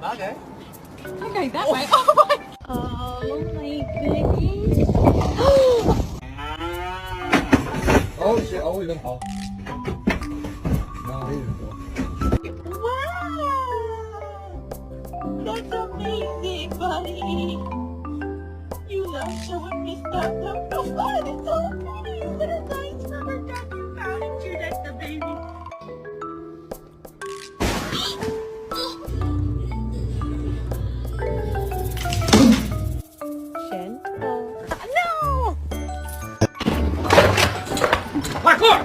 Bagay. Okay, that way. Oh my goodness. Oh shit, oh, we didn't fall. No, he didn't fall. Wow! That's amazing, buddy. You love showing me stuff. I'm so glad it's so pretty. What a nice rubber ducky found you. That's the baby. Gentle. No! Parkour!